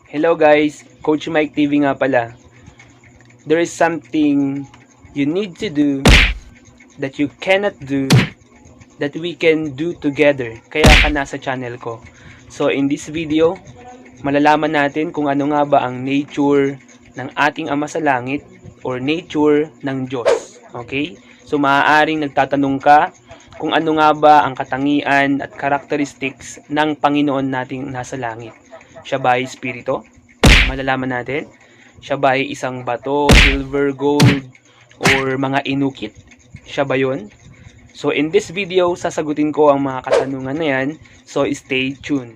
Hello guys, Coach Mike TV nga pala. There is something you need to do that you cannot do that we can do together. Kaya ka nasa channel ko. So in this video, malalaman natin kung ano nga ba ang nature ng ating Ama sa Langit or nature ng Diyos. Okay? So maaaring nagtatanong ka kung ano nga ba ang katangian at characteristics ng Panginoon nating nasa langit. Siya ba ay espiritu? Malalaman natin. Siya ba ay isang bato, silver, gold, or mga inukit? Siya ba yun? So in this video, sasagutin ko ang mga katanungan na yan. So stay tuned.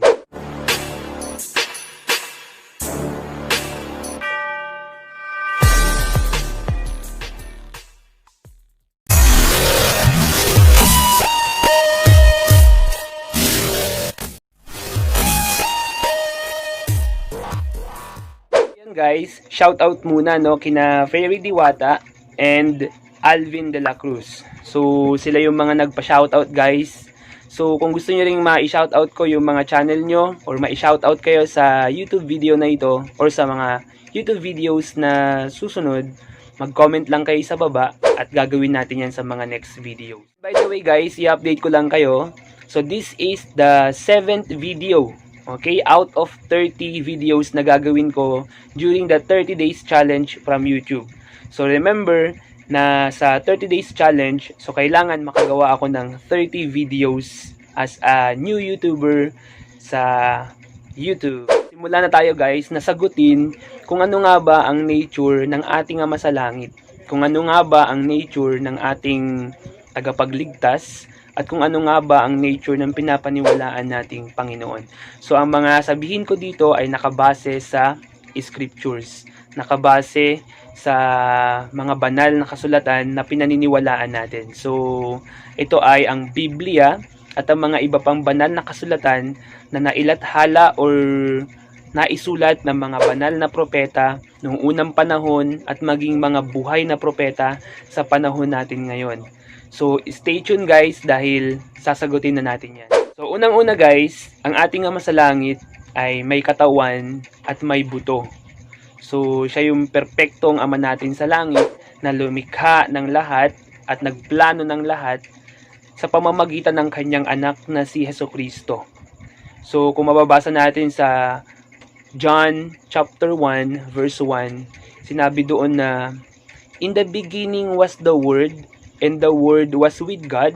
Guys, shout out muna kina Fairy Diwata and Alvin de la Cruz. So sila yung mga nagpa-shoutout guys. So kung gusto niyo ring ma-shoutout ko yung mga channel nyo or ma-shoutout kayo sa YouTube video na ito or sa mga YouTube videos na susunod, mag-comment lang kayo sa baba at gagawin natin yan sa mga next video. By the way guys, i-update ko lang kayo. So this is the 7th video. Okay, out of 30 videos na gagawin ko during the 30 days challenge from YouTube. So remember na sa 30 days challenge, so kailangan makagawa ako ng 30 videos as a new YouTuber sa YouTube. Simula na tayo guys, nasagutin kung ano nga ba ang nature ng ating Ama sa Langit. Kung ano nga ba ang nature ng ating tagapagligtas. At kung ano nga ba ang nature ng pinapaniwalaan nating Panginoon. So ang mga sabihin ko dito ay nakabase sa scriptures. Nakabase sa mga banal na kasulatan na pinaniniwalaan natin. So ito ay ang Biblia at ang mga iba pang banal na kasulatan na nailathala or naisulat ng mga banal na propeta noong unang panahon at maging mga buhay na propeta sa panahon natin ngayon. So, stay tuned guys dahil sasagutin na natin yan. So, unang-una guys, ang ating Ama sa Langit ay may katawan at may buto. So, siya yung perpektong Ama natin sa langit na lumikha ng lahat at nagplano ng lahat sa pamamagitan ng kanyang anak na si Jesucristo. So, kung mababasa natin sa John chapter 1 verse 1, sinabi doon na, "In the beginning was the Word, and the Word was with God,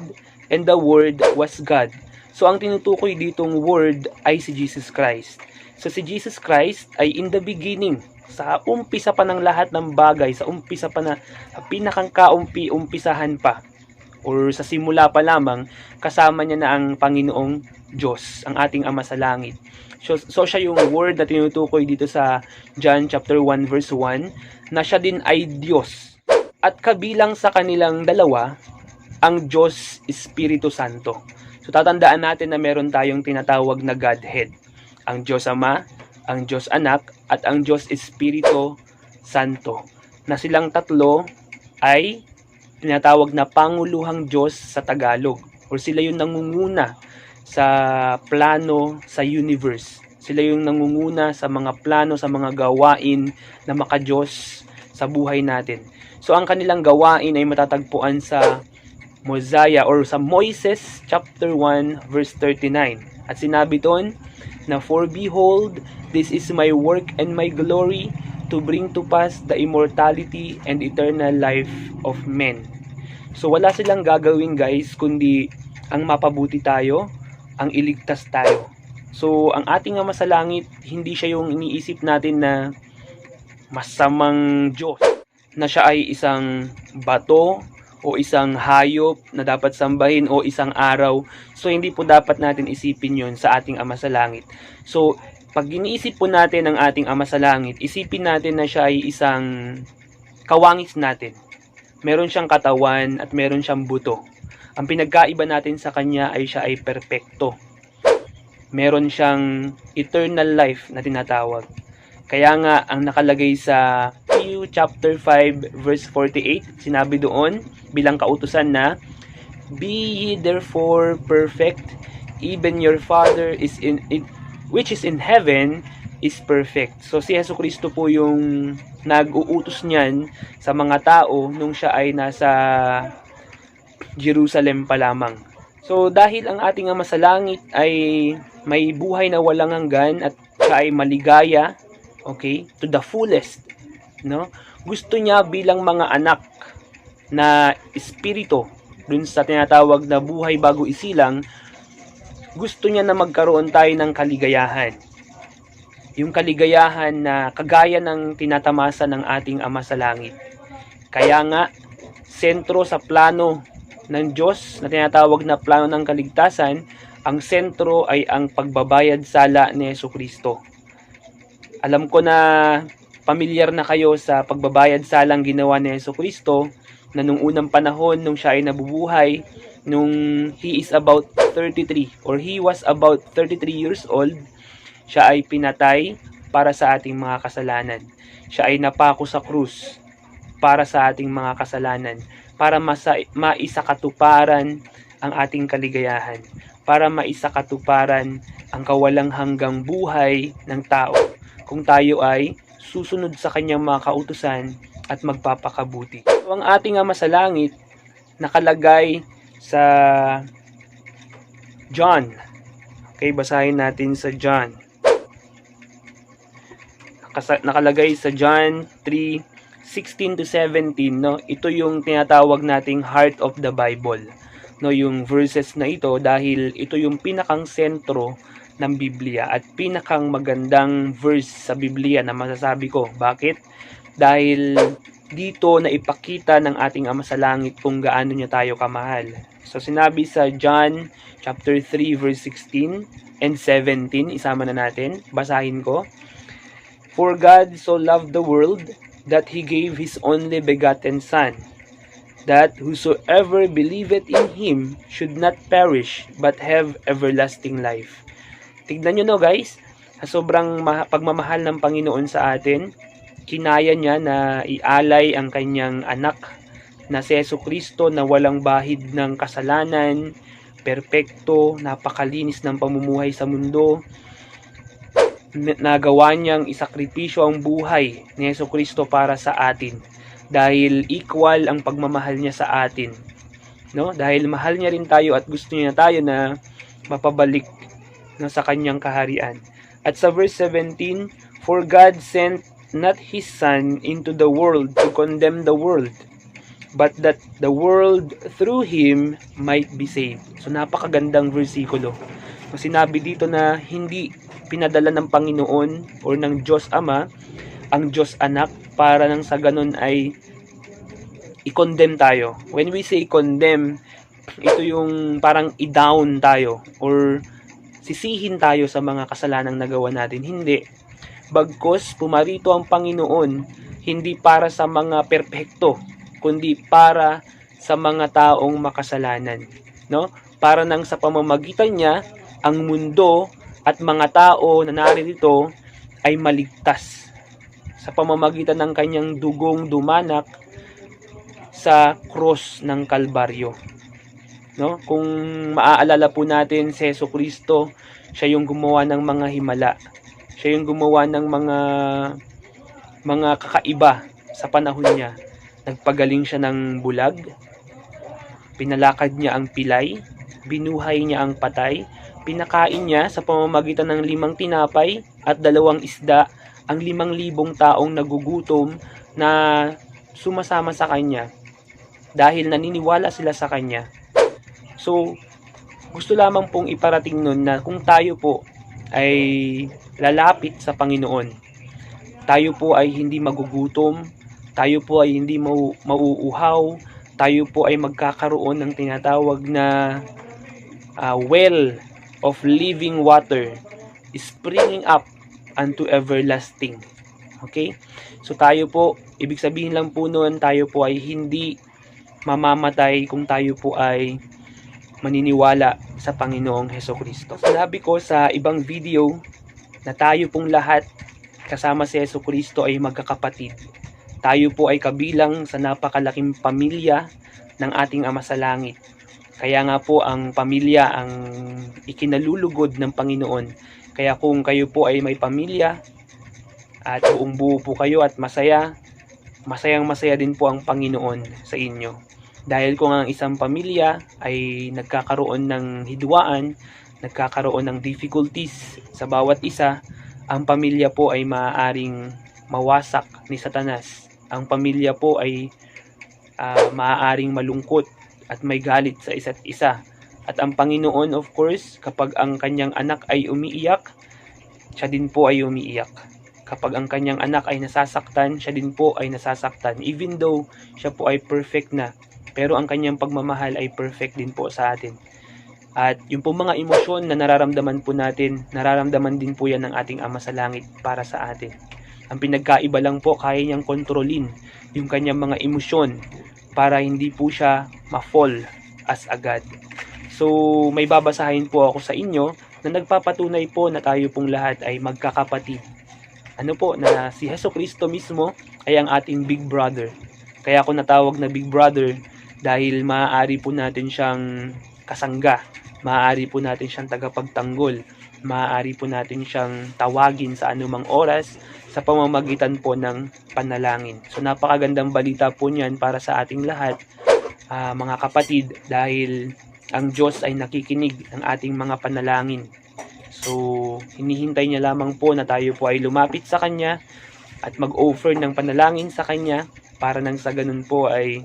and the Word was God." So, ang tinutukoy ditong Word ay si Jesus Christ. So, si Jesus Christ ay in the beginning, sa umpisa pa ng lahat ng bagay, sa umpisa pa na, sa pinakang umpisahan pa, or sa simula pa lamang, kasama niya na ang Panginoong Diyos, ang ating Ama sa Langit. So siya yung Word na tinutukoy dito sa John chapter 1 verse 1, na siya din ay Diyos. At kabilang sa kanilang dalawa, ang Diyos Espiritu Santo. So tatandaan natin na meron tayong tinatawag na Godhead. Ang Diyos Ama, ang Diyos Anak, at ang Diyos Espiritu Santo. Na silang tatlo ay tinatawag na Panguluhang Diyos sa Tagalog. Or sila yung nangunguna sa plano sa universe. Sila yung nangunguna sa mga plano, sa mga gawain na maka-Diyos sa buhay natin. So ang kanilang gawain ay matatagpuan sa Mosiah or sa Moises chapter 1 verse 39. At sinabi doon na, "For behold, this is my work and my glory, to bring to pass the immortality and eternal life of men." So wala silang gagawin guys kundi ang mapabuti tayo, ang iligtas tayo. So ang ating Ama sa Langit, hindi siya yung iniisip natin na masamang Diyos, na siya ay isang bato o isang hayop na dapat sambahin o isang araw. So hindi po dapat natin isipin yon sa ating Ama sa Langit. So pag iniisip po natin ang ating Ama sa Langit, isipin natin na siya ay isang kawangis natin. Meron siyang katawan at meron siyang buto. Ang pinagkaiba natin sa kanya ay siya ay perpekto. Meron siyang eternal life na tinatawag. Kaya nga ang nakalagay sa Matthew chapter 5 verse 48, sinabi doon bilang kautusan na, "Be ye therefore perfect, even your Father is which is in heaven is perfect. So si Jesucristo po yung nag-uutos niyan sa mga tao nung siya ay nasa Jerusalem pa lamang. So dahil ang ating Ama sa Langit ay may buhay na walang hanggan at siya ay maligaya, okay, to the fullest, no? Gusto niya bilang mga anak na espiritu dun sa tinatawag na buhay bago isilang, gusto niya na magkaroon tayo ng kaligayahan. Yung kaligayahan na kagaya ng tinatamasa ng ating Ama sa Langit. Kaya nga, sentro sa plano ng Diyos na tinatawag na plano ng kaligtasan, ang sentro ay ang pagbabayad sala ni Jesucristo. Alam ko na pamilyar na kayo sa pagbabayad salang ginawa ni Jesucristo, na nung unang panahon nung siya ay nabubuhay, nung he is about 33 or he was about 33 years old, siya ay pinatay para sa ating mga kasalanan. Siya ay napako sa krus para sa ating mga kasalanan, para maisakatuparan ang ating kaligayahan, para maisakatuparan ang kawalang hanggang buhay ng tao kung tayo ay susunod sa kanyang mga kautusan at magpapakabuti. So, ang ating Ama sa Langit nakalagay sa John. Okay, basahin natin sa John. Nakalagay sa John 3:16 to 17, no? Ito yung tinatawag nating heart of the Bible, no? Yung verses na ito, dahil ito yung pinakang sentro ng Biblia at pinakang magandang verse sa Biblia na masasabi ko. Bakit? Dahil dito na ipakita ng ating Ama sa Langit kung gaano niya tayo kamahal. So sinabi sa John chapter 3 verse 16 and 17, isama na natin, basahin ko. For God so loved the world that He gave His only begotten Son, that whosoever believeth in Him should not perish, but have everlasting life. Tignan nyo, no, guys, sa sobrang pagmamahal ng Panginoon sa atin, kinaya niya na ialay ang kanyang anak na si Jesucristo na walang bahid ng kasalanan, perpekto, napakalinis ng pamumuhay sa mundo. Nagawa niyang isakripisyo ang buhay ni Jesucristo para sa atin, dahil equal ang pagmamahal niya sa atin, no? Dahil mahal niya rin tayo at gusto niya tayo na mapabalik, no, sa kanyang kaharian. At sa verse 17, for God sent not His Son into the world to condemn the world, but that the world through Him might be saved. So napakagandang versikulo. So, sinabi dito na hindi pinadala ng Panginoon o ng Diyos Ama ang Diyos Anak para nang sa ganun ay i-condemn tayo. When we say condemn, ito yung parang i-down tayo or sisihin tayo sa mga kasalanang nagawa natin. Hindi. Bagkus pumarito ang Panginoon hindi para sa mga perpekto, kundi para sa mga taong makasalanan, no? Para nang sa pamamagitan niya ang mundo at mga tao na narito ay maligtas sa pamamagitan ng kanyang dugong dumanak sa cross ng Kalbaryo, no? Kung maaalala po natin, si Jesucristo, siya yung gumawa ng mga himala. Siya yung gumawa ng mga kakaiba sa panahon niya. Nagpagaling siya ng bulag, pinalakad niya ang pilay, binuhay niya ang patay, pinakain niya sa pamamagitan ng 5 tinapay at 2 isda ang 5,000 taong nagugutom na sumasama sa kanya dahil naniniwala sila sa kanya. So, gusto lamang pong iparating nun na kung tayo po ay lalapit sa Panginoon, tayo po ay hindi magugutom, tayo po ay hindi mauuhaw, tayo po ay magkakaroon ng tinatawag na well of living water springing up unto everlasting. Okay? So tayo po, ibig sabihin lang po noon, tayo po ay hindi mamamatay kung tayo po ay maniniwala sa Panginoong Hesukristo. Sinabi ko sa ibang video na tayo pong lahat kasama si Hesukristo ay magkakapatid. Tayo po ay kabilang sa napakalaking pamilya ng ating Ama sa Langit. Kaya nga po ang pamilya ang ikinalulugod ng Panginoon. Kaya kung kayo po ay may pamilya at buong buo po kayo at masaya, masayang masaya din po ang Panginoon sa inyo. Dahil kung ang isang pamilya ay nagkakaroon ng hidwaan, nagkakaroon ng difficulties sa bawat isa, ang pamilya po ay maaaring mawasak ni Satanas. Ang pamilya po ay maaaring malungkot at may galit sa isa't isa. At ang Panginoon, of course, kapag ang kanyang anak ay umiiyak, siya din po ay umiiyak. Kapag ang kanyang anak ay nasasaktan, siya din po ay nasasaktan. Even though siya po ay perfect na, pero ang kanyang pagmamahal ay perfect din po sa atin. At yung po mga emosyon na nararamdaman po natin, nararamdaman din po yan ng ating Ama sa Langit para sa atin. Ang pinagkaiba lang po, kaya niyang kontrolin yung kanyang mga emosyon para hindi po siya ma-fall as a God. So, may babasahin po ako sa inyo na nagpapatunay po na tayo pong lahat ay magkakapatid. Ano po, na si Jesucristo mismo ay ang ating Big Brother. Kaya ako natawag na Big Brother dahil maaari po natin siyang kasangga, maaari po natin siyang tagapagtanggol, maaari po natin siyang tawagin sa anumang oras sa pamamagitan po ng panalangin. So napakagandang balita po niyan para sa ating lahat, mga kapatid, dahil ang Diyos ay nakikinig ng ating mga panalangin. So hinihintay niya lamang po na tayo po ay lumapit sa Kanya at mag-offer ng panalangin sa Kanya para nang sa ganun po ay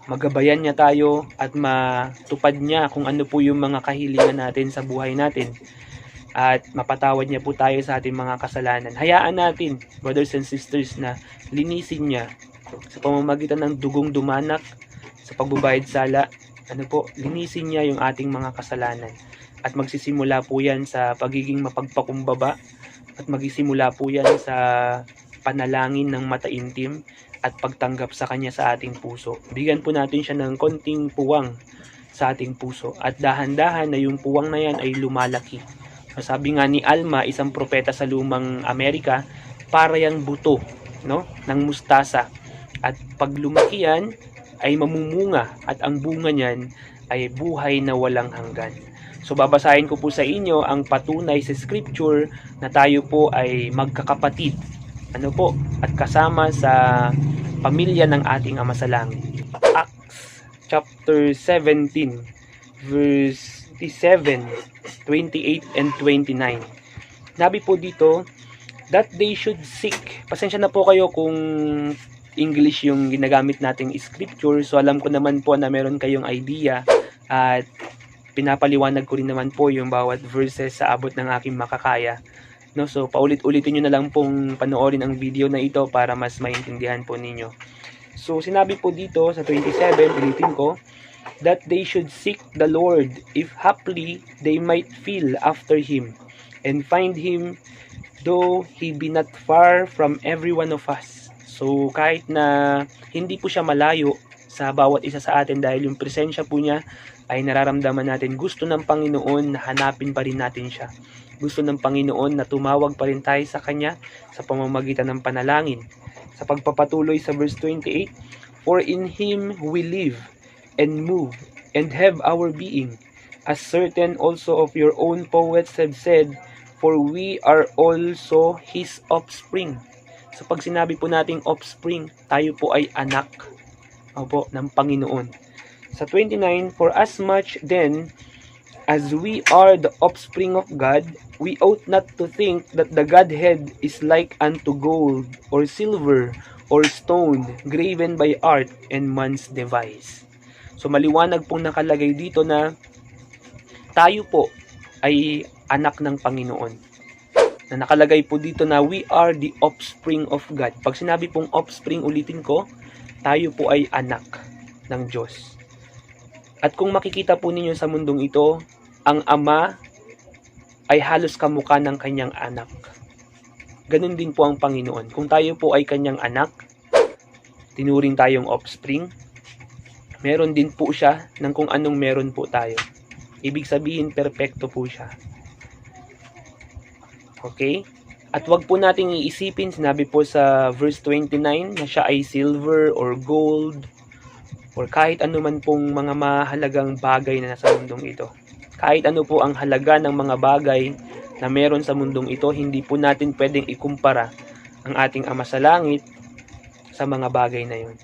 magabayan niya tayo at matupad niya kung ano po yung mga kahilingan natin sa buhay natin. At mapatawad niya po tayo sa ating mga kasalanan. Hayaan natin, brothers and sisters, na linisin niya sa pamamagitan ng dugong dumanak, sa pagbabayad sala. Linisin niya yung ating mga kasalanan. At magsisimula po yan sa pagiging mapagpakumbaba. At magsisimula po yan sa panalangin ng mataimtim at pagtanggap sa Kanya sa ating puso. Bigyan po natin siya ng konting puwang sa ating puso. At dahan-dahan na yung puwang na yan ay lumalaki. Sabi nga ni Alma, isang propeta sa lumang Amerika, para yang buto, no, ng mustasa. At pag lumaki yan, ay mamumunga at ang bunga niyan ay buhay na walang hanggan. So babasahin ko po sa inyo ang patunay sa scripture na tayo po ay magkakapatid. At kasama sa pamilya ng ating Ama sa Langit. Acts chapter 17 verse 7, 28 and 29. Nabi po dito that they should seek. Pasensya na po kayo kung English yung ginagamit nating scripture. So alam ko naman po na meron kayong idea at pinapaliwanag ko rin naman po yung bawat verses sa abot ng aking makakaya. No, so paulit-ulitin nyo na lang pong panoorin ang video na ito para mas maintindihan po ninyo. So sinabi po dito sa 27, ulitin ko, that they should seek the Lord if haply they might feel after Him and find Him though He be not far from every one of us. So kahit na hindi po siya malayo sa bawat isa sa atin dahil yung presensya po niya ay nararamdaman natin, gusto ng Panginoon na hanapin pa rin natin siya. Gusto ng Panginoon na tumawag pa rin tayo sa Kanya sa pamamagitan ng panalangin. Sa pagpapatuloy sa verse 28, for in Him we live and move and have our being, as certain also of your own poets have said, for we are also His offspring. So pag sinabi po nating offspring, tayo po ay anak ng Panginoon. Sa 29, for as much then as we are the offspring of God, we ought not to think that the Godhead is like unto gold or silver or stone graven by art and man's device. So maliwanag pong nakalagay dito na tayo po ay anak ng Panginoon. Na nakalagay po dito na we are the offspring of God. Pag sinabi pong offspring, ulitin ko, tayo po ay anak ng Diyos. At kung makikita po ninyo sa mundong ito, ang Ama ay halos kamukha ng kanyang anak. Ganun din po ang Panginoon. Kung tayo po ay kanyang anak, tinuring tayong offspring, meron din po siya ng kung anong meron po tayo. Ibig sabihin, perpekto po siya. Okay? At wag po nating iisipin, sinabi po sa verse 29, na siya ay silver or gold or kahit anuman pong mga mahalagang bagay na nasa mundong ito. Kahit ano po ang halaga ng mga bagay na meron sa mundong ito, hindi po natin pwedeng ikumpara ang ating Ama sa Langit sa mga bagay na yun.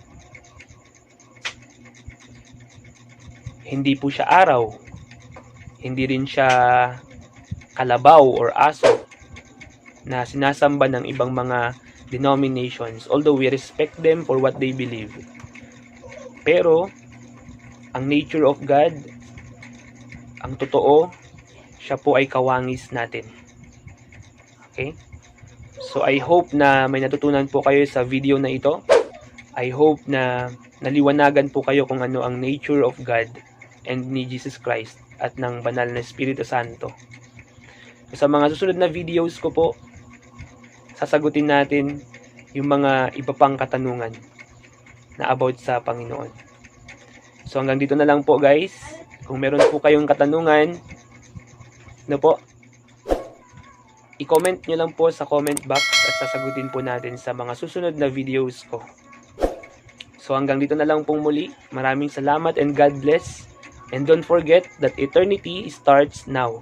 Hindi po siya araw, hindi rin siya kalabaw or aso na sinasamba ng ibang mga denominations, although we respect them for what they believe. Pero ang nature of God, ang totoo, siya po ay kawangis natin. Okay? So I hope na may natutunan po kayo sa video na ito. I hope na naliwanagan po kayo kung ano ang nature of God and ni Jesus Christ at ng banal na Espiritu Santo. So, sa mga susunod na videos ko po, sasagutin natin yung mga iba pang katanungan na about sa Panginoon. So hanggang dito na lang po guys. Kung meron po kayong katanungan, i-comment nyo lang po sa comment box at sasagutin po natin sa mga susunod na videos ko. So hanggang dito na lang pong muli. Maraming salamat and God bless. And don't forget that eternity starts now.